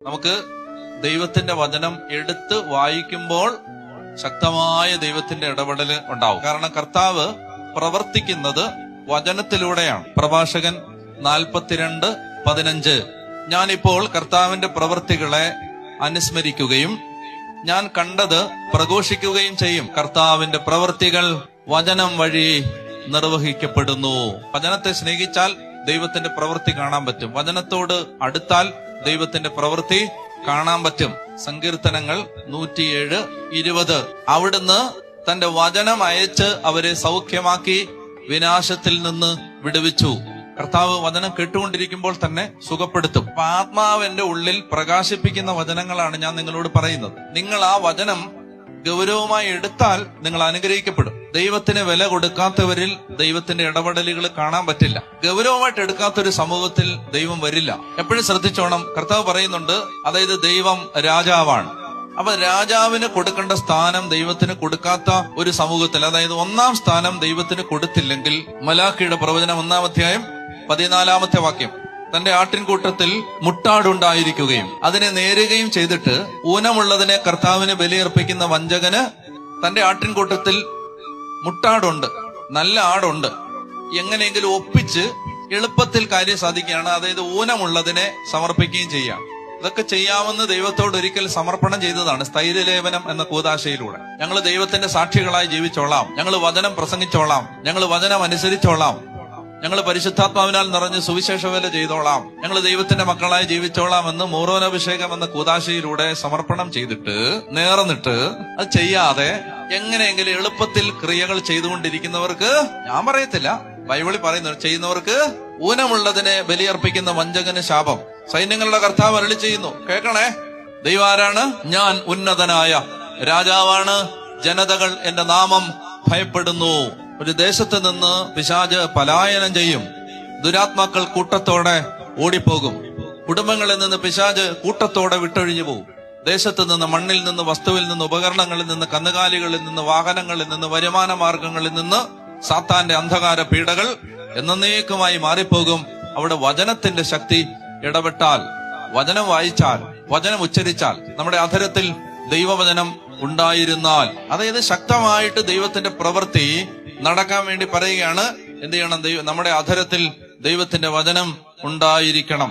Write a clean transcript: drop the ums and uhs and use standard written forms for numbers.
നമുക്ക് ദൈവത്തിന്റെ വചനം എടുത്ത് വായിക്കുമ്പോൾ ശക്തമായ ദൈവത്തിന്റെ ഇടപെടൽ ഉണ്ടാവും. കാരണം കർത്താവ് പ്രവർത്തിക്കുന്നത് വചനത്തിലൂടെയാണ്. പ്രഭാഷകൻ 42:15 ഞാനിപ്പോൾ കർത്താവിന്റെ പ്രവൃത്തികളെ അനുസ്മരിക്കുകയും ഞാൻ കണ്ടത് പ്രഘോഷിക്കുകയും ചെയ്യും. കർത്താവിന്റെ പ്രവൃത്തികൾ വചനം വഴി നിർവഹിക്കപ്പെടുന്നു. വചനത്തെ സ്നേഹിച്ചാൽ ദൈവത്തിന്റെ പ്രവൃത്തി കാണാൻ പറ്റും. വചനത്തോട് അടുത്താൽ ദൈവത്തിന്റെ പ്രവൃത്തി കാണാൻ പറ്റും. സങ്കീർത്തനങ്ങൾ 107:20 അവിടുന്ന് തന്റെ വചനം അയച്ച് അവരെ സൗഖ്യമാക്കി വിനാശത്തിൽ നിന്ന് വിടുവിച്ചു. കർത്താവ് വചനം കേട്ടുകൊണ്ടിരിക്കുമ്പോൾ തന്നെ സുഖപ്പെടുത്തും. ആത്മാവിന്റെ ഉള്ളിൽ പ്രകാശിപ്പിക്കുന്ന വചനങ്ങളാണ് ഞാൻ നിങ്ങളോട് പറയുന്നത്. നിങ്ങൾ ആ വചനം ഗൗരവമായി എടുത്താൽ നിങ്ങൾ അനുഗ്രഹിക്കപ്പെടും. ദൈവത്തിന് വില കൊടുക്കാത്തവരിൽ ദൈവത്തിന്റെ ഇടപെടലുകൾ കാണാൻ പറ്റില്ല. ഗൗരവമായിട്ട് എടുക്കാത്തൊരു സമൂഹത്തിൽ ദൈവം വരില്ല. എപ്പോഴും ശ്രദ്ധിച്ചോണം. കർത്താവ് പറയുന്നുണ്ട്, അതായത് ദൈവം രാജാവാണ്. അപ്പൊ രാജാവിന് കൊടുക്കേണ്ട സ്ഥാനം ദൈവത്തിന് കൊടുക്കാത്ത ഒരു സമൂഹത്തിൽ, അതായത് 1-ാം സ്ഥാനം ദൈവത്തിന് കൊടുത്തില്ലെങ്കിൽ, മലാഖിയുടെ പ്രവചനം 1-ാം അധ്യായം 14-ാമത്തെ വാക്യം, തന്റെ ആട്ടിൻകൂട്ടത്തിൽ മുട്ടാടുണ്ടായിരിക്കുകയും അതിനെ നേരുകയും ചെയ്തിട്ട് ഊനമുള്ളതിനെ കർത്താവിന് ബലിയർപ്പിക്കുന്ന വഞ്ചകന് തന്റെ ആട്ടിൻകൂട്ടത്തിൽ മുട്ടാടുണ്ട്, നല്ല ആടുണ്ട്, എങ്ങനെയെങ്കിലും ഒപ്പിച്ച് എളുപ്പത്തിൽ കാര്യം സാധിക്കുകയാണ്. അതായത് ഊനമുള്ളതിനെ സമർപ്പിക്കുകയും ചെയ്യാം. ഇതൊക്കെ ചെയ്യാമെന്ന് ദൈവത്തോട് ഒരിക്കൽ സമർപ്പണം ചെയ്തതാണ് സ്ഥൈര്യലേപനം എന്ന കൂദാശയിലൂടെ. ഞങ്ങൾ ദൈവത്തിന്റെ സാക്ഷികളായി ജീവിച്ചോളാം, ഞങ്ങൾ വചനം പ്രസംഗിച്ചോളാം, ഞങ്ങൾ വചനം അനുസരിച്ചോളാം, ഞങ്ങൾ പരിശുദ്ധാത്മാവിനാൽ നിറഞ്ഞ് സുവിശേഷ വേല ചെയ്തോളാം, ഞങ്ങൾ ദൈവത്തിന്റെ മക്കളായി ജീവിച്ചോളാം എന്ന് മൂറോനഭിഷേകം എന്ന കൂദാശയിലൂടെ സമർപ്പണം ചെയ്തിട്ട് നേർന്നിട്ട് അത് ചെയ്യാതെ എങ്ങനെയെങ്കിലും എളുപ്പത്തിൽ ക്രിയകൾ ചെയ്തുകൊണ്ടിരിക്കുന്നവർക്ക്, ഞാൻ പറയത്തില്ല, ബൈബിളിൽ പറയുന്നു, ചെയ്യുന്നവർക്ക് ഊനമുള്ളതിനെ ബലിയർപ്പിക്കുന്ന വഞ്ചകന് ശാപം. സൈന്യങ്ങളുടെ കർത്താവ് അരുളി ചെയ്യുന്നു, കേൾക്കണേ, ദൈവം ആരാണ്? ഞാൻ ഉന്നതനായ രാജാവാണ്, ജനതകൾ എന്റെ നാമം ഭയപ്പെടുന്നു. ഒരു ദേശത്ത് നിന്ന് പിശാച് പലായനം ചെയ്യും, ദുരാത്മാക്കൾ കൂട്ടത്തോടെ ഓടിപ്പോകും. കുടുംബങ്ങളിൽ നിന്ന് പിശാച് കൂട്ടത്തോടെ വിട്ടൊഴിഞ്ഞു പോകും. ദേശത്ത് നിന്ന്, മണ്ണിൽ നിന്ന്, വസ്തുവിൽ നിന്ന്, ഉപകരണങ്ങളിൽ നിന്ന്, കന്നുകാലികളിൽ നിന്ന്, വാഹനങ്ങളിൽ നിന്ന്, വരുമാന മാർഗങ്ങളിൽ നിന്ന് സാത്താന്റെ അന്ധകാര പീഡകൾ എന്നേക്കുമായി മാറിപ്പോകും. അവിടെ വചനത്തിന്റെ ശക്തി ഇടപെട്ടാൽ, വചനം വായിച്ചാൽ, വചനം ഉച്ചരിച്ചാൽ, നമ്മുടെ അധരത്തിൽ ദൈവവചനം ഉണ്ടായിരുന്നാൽ, അതായത് ശക്തമായിട്ട് ദൈവത്തിന്റെ പ്രവൃത്തി നടക്കാൻ വേണ്ടി പറയുകയാണ്. എന്ത് ചെയ്യണം? നമ്മുടെ അധരത്തിൽ ദൈവത്തിന്റെ വചനം ഉണ്ടായിരിക്കണം.